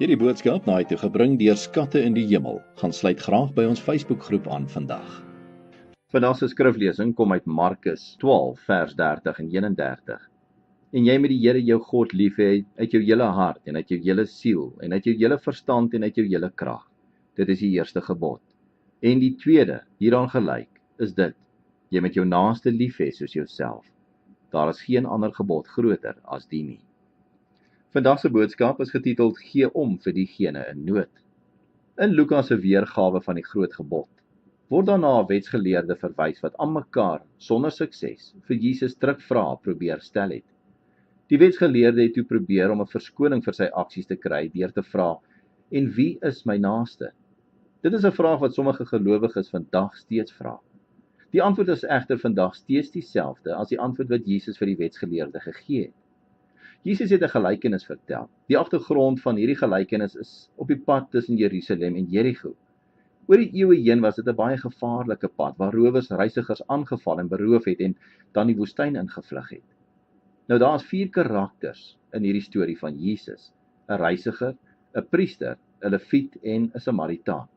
Hierdie boodskap na toe gebring deur Skatte in die Hemel. Gaan sluit graag by ons Facebookgroep aan vandag. Vandag se skriflesing kom uit Markus 12 vers 30 en 31. En jy moet die Here jou God lief hê uit jou hele hart en uit jou hele siel en uit jou hele verstand en uit jou hele krag. Dit is die eerste gebod. En die tweede, hieraan gelyk, is dit: jy moet jou naaste lief hê soos jouself. Daar is geen ander gebod groter as die nie. Vandag se boodskap is getiteld: Gee om vir diegene in nood. In Lukas se weergawe van die groot gebod word daarna 'n wetsgeleerde verwys wat aan mekaar sonder sukses vir Jesus drukvrae probeer stel het. Die wetsgeleerde het toe probeer om 'n verskoning vir sy aksies te kry deur te vra: en wie is my naaste? Dit is 'n vraag wat sommige gelowiges vandag steeds vra. Die antwoord is egter vandag steeds dieselfde as die antwoord wat Jesus vir die wetsgeleerde gegee het. Jesus het 'n gelykenis vertel. Die agtergrond van hierdie gelykenis is op die pad tussen Jerusalem en Jerigo. Oor die eeue heen was dit 'n baie gevaarlike pad waar rowers reisigers aangeval en beroof het en dan die woestyn ingevlug het. Nou daar is 4 karakters in hierdie storie van Jesus: 'n reisiger, 'n priester, 'n leviet en 'n Samaritaan.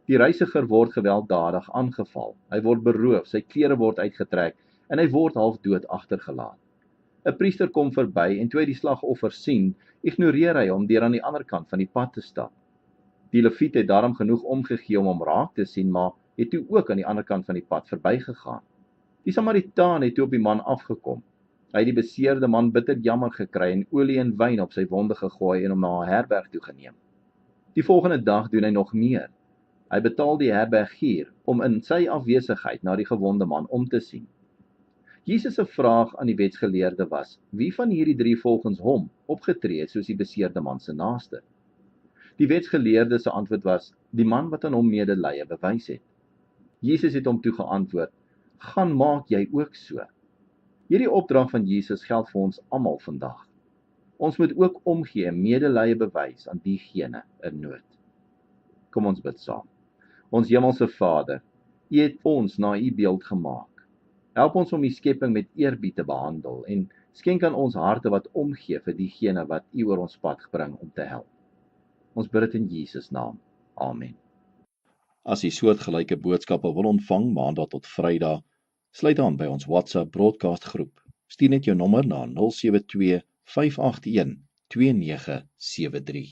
Die reisiger word gewelddadig aangeval. Hy word beroof, sy klere word uitgetrek en hy word half dood agtergelaat. 'n Priester kom verby en toe hy die slagoffer sien, ignoreer hy hom deur aan die ander kant van die pad te stap. Die leviet het daarom genoeg omgegee om hom raak te sien, maar het toe ook aan die ander kant van die pad verbygegaan. Die Samaritaan het toe op die man afgekom. Hy het die beseerde man bitter jammer gekry en olie en wyn op sy wonde gegooi en hom na 'n herberg toe geneem. Die volgende dag doen hy nog meer. Hy betaal die herbergier om in sy afwesigheid na die gewonde man om te sien. Jesus se vraag aan die wetsgeleerde was: wie van hierdie 3 volgens hom opgetree het soos die beseerde man se naaste? Die wetsgeleerde se antwoord was: die man wat aan hom medelee bewys het. Jesus het hom toe geantwoord: gaan maak jy ook so. Hierdie opdrag van Jesus geld vir ons almal vandag. Ons moet ook omgee en medelee bewys aan diegene in nood. Kom ons bid saam. Ons hemelse Vader, U het ons na U beeld gemaak. Help ons om die skepping met eerbied te behandel en skenk aan ons harte wat omgee vir diegene wat U oor ons pad bring om te help. Ons bid dit in Jesus naam. Amen. As jy soortgelyke boodskappe wil ontvang maandag tot Vrydag, sluit aan by ons WhatsApp broadcast groep. Stuur net jou nommer na 072 581 2973.